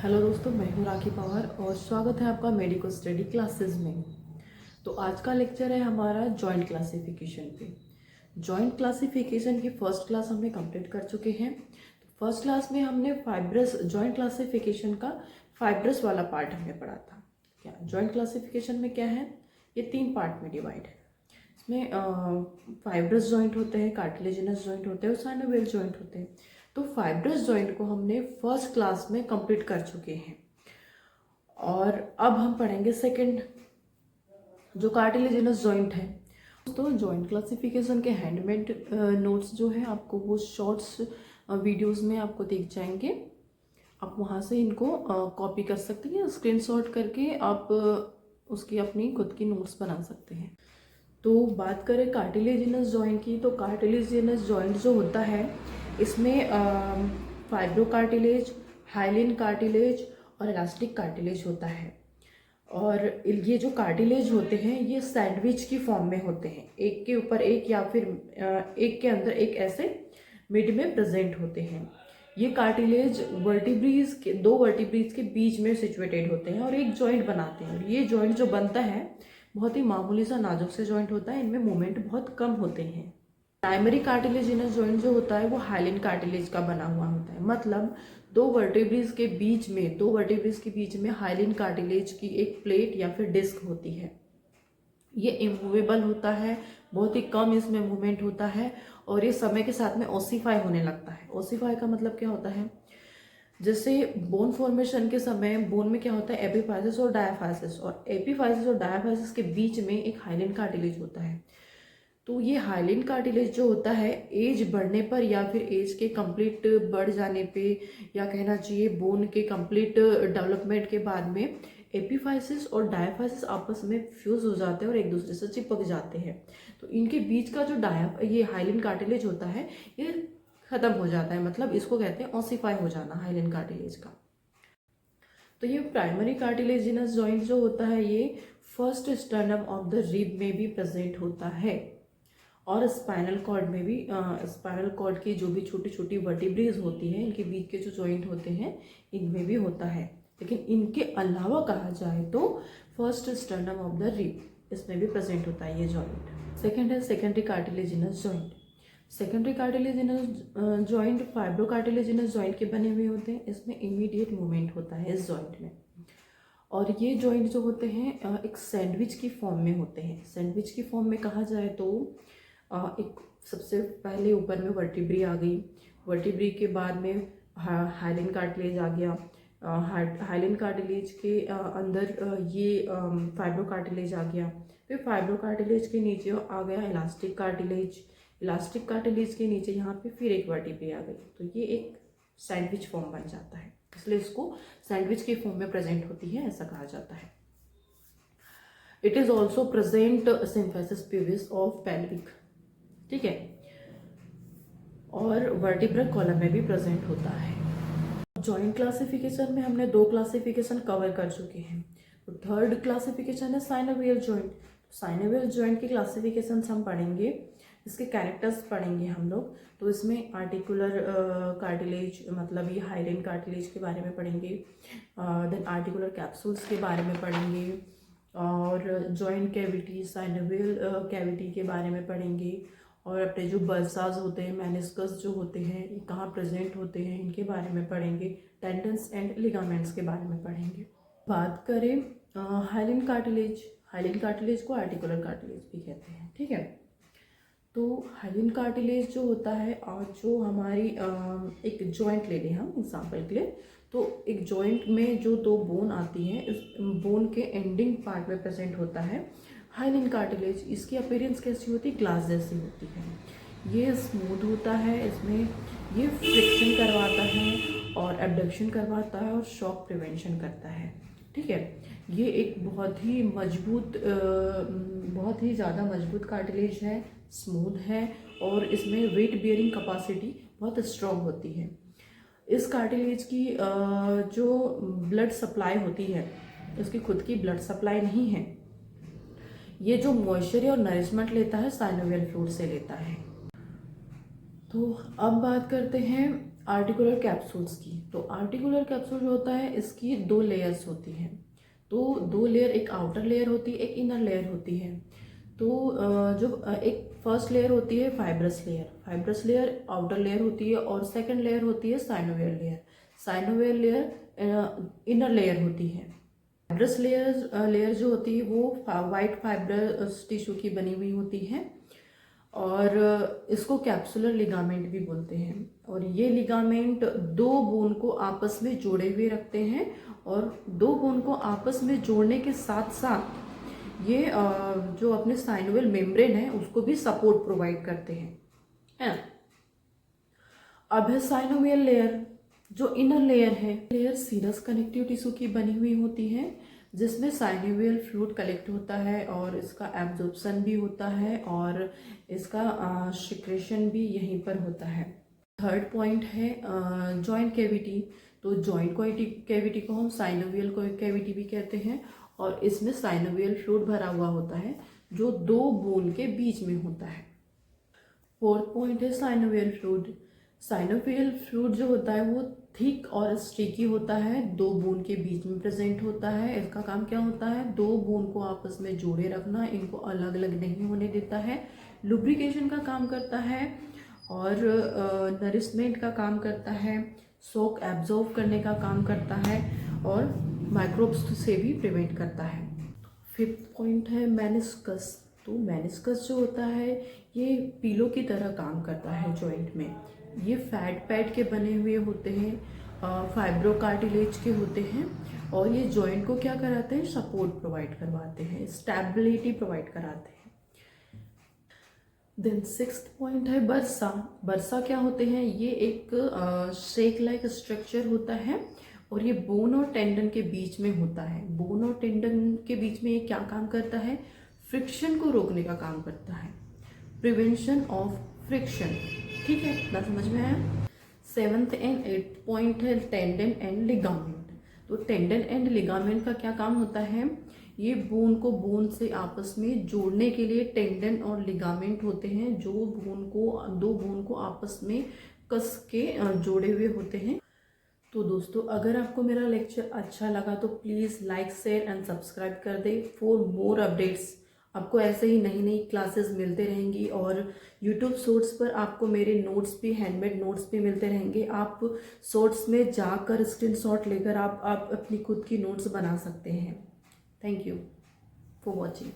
Hello दोस्तों, मैं हूँ राखी पवार और स्वागत है आपका मेडिकल स्टडी क्लासेस में। तो आज का लेक्चर है हमारा जॉइंट क्लासिफिकेशन पे। जॉइंट क्लासिफिकेशन की फर्स्ट क्लास हमने कंप्लीट कर चुके हैं। तो फर्स्ट क्लास में हमने फाइब्रस जॉइंट क्लासिफिकेशन का फाइब्रस वाला पार्ट हमने पढ़ा था। क्या जॉइंट क्लासिफिकेशन में क्या है, ये 3 पार्ट में डिवाइड है। इसमें फाइब्रस जॉइंट होते हैं, कार्टिलेजिनस जॉइंट होते हैं और साइनोवियल जॉइंट होते हैं। तो फाइब्रस जॉइंट को हमने फर्स्ट क्लास में कंप्लीट कर चुके हैं और अब हम पढ़ेंगे सेकंड, जो कार्टिलेजिनस जॉइंट है। तो जॉइंट क्लासिफिकेशन के हैंडमेड नोट्स जो है आपको वो शॉर्ट्स वीडियोस में आपको दिख जाएंगे। आप वहाँ से इनको कॉपी कर सकते हैं, स्क्रीनशॉट करके आप उसकी अपनी खुद की नोट्स बना सकते हैं। तो बात करें कार्टिलेजिनस जॉइंट की, तो कार्टिलेजिनस जॉइंट जो होता है इसमें फाइब्रो कार्टिलेज, हाइलिन कार्टिलेज और इलास्टिक कार्टिलेज होता है। और ये जो कार्टिलेज होते हैं ये सैंडविच की फॉर्म में होते हैं, एक के ऊपर एक या फिर एक के अंदर एक ऐसे मिड में प्रेजेंट होते हैं। ये कार्टिलेज दो वर्टिब्रीज के बीच में सिचुएटेड होते हैं और एक जॉइंट बनाते हैं। और ये जॉइंट जो बनता है बहुत ही मामूली सा नाजुक से जॉइंट होता है, इनमें मूवमेंट बहुत कम होते हैं। प्राइमरी कार्टिलेजिनस जॉइंट जो होता है वो हाइलिन कार्टिलेज का बना हुआ होता है, मतलब दो वर्टिब्रीज के बीच में हाइलिन कार्टिलेज की एक प्लेट या फिर डिस्क होती है। ये इमूवेबल होता है, बहुत ही कम इसमें मूवमेंट होता है और ये समय के साथ में ओसीफाई होने लगता है। ओसीफाई का मतलब क्या होता है, जैसे बोन फॉर्मेशन के समय बोन में क्या होता है, एपिफाइसिस और डायाफाइसिस, और एपिफाइसिस और डायाफाइसिस के बीच में एक हाइलिन कार्टिलेज होता है। तो ये हाइलिन कार्टिलेज जो होता है एज बढ़ने पर या फिर एज के कंप्लीट बढ़ जाने पे, या कहना चाहिए बोन के कंप्लीट डेवलपमेंट के बाद में एपिफाइसिस और डायाफाइसिस आपस में फ्यूज हो जाते हैं और एक दूसरे से चिपक जाते हैं। तो इनके बीच का जो ये हाइलिन कार्टिलेज होता है ये खत्म हो जाता है, मतलब इसको कहते हैं ऑसिफाई हो जाना हाइलिन कार्टिलेज का। तो ये प्राइमरी कार्टिलेजिनस जॉइंट जो होता है ये first sternum of the rib में भी प्रेजेंट होता है और स्पाइनल कॉर्ड में भी। स्पाइनल कॉर्ड की जो भी छोटी छोटी वर्टिब्रेज होती हैं इनके बीच के जो जॉइंट होते हैं इनमें भी होता है। लेकिन इनके अलावा कहा जाए तो first sternum of the rib इसमें भी प्रेजेंट होता है ये जॉइंट। सेकेंड है secondary cartilaginous joint. Secondary cartilaginous joint fibro cartilaginous joint के बने हुए होते हैं, इसमें इमीडिएट मूवमेंट होता है इस जॉइंट में। और ये जॉइंट जो होते हैं एक सैंडविच की फॉर्म में होते हैं। सैंडविच की फॉर्म में कहा जाए तो एक सबसे पहले ऊपर में वर्टिब्री आ गई, वर्टिब्री के बाद में हाइलिन कार्टिलेज आ गया, हाइलिन कार्टिलेज के अंदर ये फाइब्रो कार्टिलेज आ गया, फिर फाइब्रो कार्टिलेज के नीचे आ गया इलास्टिक कार्टिलेज, इलास्टिक कार्टिलेज के नीचे यहाँ पे फिर एक वर्टिब्री आ गई। तो ये एक सैंडविच फॉर्म बन जाता है, इसलिए इसको सैंडविच की फॉर्म में प्रेजेंट होती है ऐसा कहा जाता है। It is also present symphysis pubis of pelvic, ठीक है, और वर्टिब्रल कॉलम में भी प्रेजेंट होता है। जॉइंट क्लासिफिकेशन में हमने 2 क्लासिफिकेशन कवर कर चुके हैं। तो थर्ड क्लासिफिकेशन है साइनोवियल जॉइंट। साइनोवियल जॉइंट की क्लासिफिकेशन हम पढ़ेंगे, इसके कैरेक्टर्स पढ़ेंगे हम लोग। तो इसमें आर्टिकुलर कार्टिलेज, मतलब ये हाइलिन कार्टिलेज के बारे में पढ़ेंगे, देन आर्टिकुलर कैप्सूल्स के बारे में पढ़ेंगे, और जॉइंट कैविटी, साइनोवियल कैविटी के बारे में पढ़ेंगे, और अपने जो बर्साज होते हैं, मेनिस्कस जो होते हैं ये कहाँ प्रेजेंट होते हैं इनके बारे में पढ़ेंगे, टेंडन्स एंड लिगामेंट्स के बारे में पढ़ेंगे। बात करें हाइलिन कार्टिलेज, हाइलिन कार्टिलेज को आर्टिकुलर कार्टिलेज भी कहते हैं, ठीक है। तो हाइलिन कार्टिलेज जो होता है और जो हमारी एक जॉइंट ले लें हम एग्जाम्पल के लिए, तो एक जॉइंट में जो 2 बोन आती हैं, इस बोन के एंडिंग पार्ट में प्रेजेंट होता है हाइलिन कार्टिलेज। इसकी अपीयरेंस कैसी होती है, ग्लास जैसी होती है। ये स्मूथ होता है, इसमें ये फ्रिक्शन करवाता है और एब्डक्शन करवाता है और शॉक प्रिवेंशन करता है, ठीक है। ये एक बहुत ही मजबूत, बहुत ही ज़्यादा मजबूत कार्टिलेज है, स्मूथ है और इसमें वेट बियरिंग कैपेसिटी बहुत स्ट्रॉन्ग होती है। इस कार्टिलेज की जो ब्लड सप्लाई होती है, इसकी खुद की ब्लड सप्लाई नहीं है, ये जो मॉइस्चर और नरिशमेंट लेता है साइनोवियल फ्लूइड से लेता है। तो अब बात करते हैं आर्टिकुलर कैप्सूल्स की। तो आर्टिकुलर कैप्सूल जो होता है इसकी 2 लेयर्स होती हैं। तो 2 लेयर, एक आउटर लेयर होती है, एक इनर लेयर होती है। तो एक फर्स्ट लेयर होती है फाइब्रस लेयर आउटर लेयर होती है, और सेकंड लेयर होती है साइनोवियल लेयर इनर लेयर होती है। फाइब्रस लेयर जो होती है वो वाइट फाइब्रस टिश्यू की बनी हुई होती है, और इसको कैप्सुलर लिगामेंट भी बोलते हैं। और ये लिगामेंट 2 बोन को आपस में जोड़े हुए रखते हैं, और 2 बोन को आपस में जोड़ने के साथ साथ ये जो अपने साइनोवियल मेम्ब्रेन है उसको भी सपोर्ट प्रोवाइड करते हैं। अब है साइनोवियल लेयर। जो inner layer serous connective tissue की बनी हुई होती है, जिसमें साइनोवियल फ्लूइड कलेक्ट होता है और इसका एब्जॉर्प्शन भी होता है और इसका सिक्रेशन भी यहीं पर होता है। थर्ड पॉइंट है जॉइंट कैविटी। तो जॉइंट कैविटी को हम साइनोवियल कैविटी भी कहते हैं, और इसमें साइनोवियल फ्लूइड भरा हुआ होता है जो 2 बोन के बीच में होता है। फोर्थ पॉइंट है साइनोवियल फ्लूइड जो होता है वो थिक और स्टिकी होता है, 2 बोन के बीच में प्रेजेंट होता है। इसका काम क्या होता है? 2 बोन को आपस में जोड़े रखना, इनको अलग अलग नहीं होने देता है, लुब्रिकेशन का काम करता है, और नरिशमेंट का काम करता है, सोक एब्जॉर्ब करने का काम करता है, और माइक्रोब्स से भी प्रिवेंट करता है। फिफ्थ पॉइंट है मेनिस्कस। तो मेनिस्कस जो होता है ये पीलो की तरह काम करता है जॉइंट में। ये फैट पैड के बने हुए होते हैं, फाइब्रोकार्टिलेज के होते हैं, और ये जॉइंट को क्या कराते हैं? सपोर्ट प्रोवाइड करवाते हैं, स्टेबिलिटी प्रोवाइड कराते हैं। देन सिक्स्थ पॉइंट है बर्सा क्या होते हैं? ये एक शेक लाइक स्ट्रक्चर होता है, और ये बोन और टेंडन के बीच में होता है। बोन और टेंडन के बीच में ये क्या काम करता है? फ्रिक्शन को रोकने का काम करता है, प्रिवेंशन ऑफ फ्रिक्शन। ठीक है, इतना समझ में आया। 7th एंड 8th पॉइंट है टेंडन एंड लिगामेंट। तो टेंडन एंड लिगामेंट का क्या काम होता है? ये बोन को बोन से आपस में जोड़ने के लिए टेंडन और लिगामेंट होते हैं, जो दो बोन को आपस में कस के जोड़े हुए होते हैं। तो दोस्तों, अगर आपको मेरा लेक्चर अच्छा लगा तो please like, share and subscribe कर दे फॉर मोर अपडेट्स। आपको ऐसे ही नई नई क्लासेस मिलते रहेंगी, और यूट्यूब शॉर्ट्स पर आपको मेरे नोट्स भी, हैंडमेड नोट्स भी मिलते रहेंगे। आप शॉर्ट्स में जाकर स्क्रीनशॉट लेकर आप अपनी खुद की नोट्स बना सकते हैं। Thank you for watching.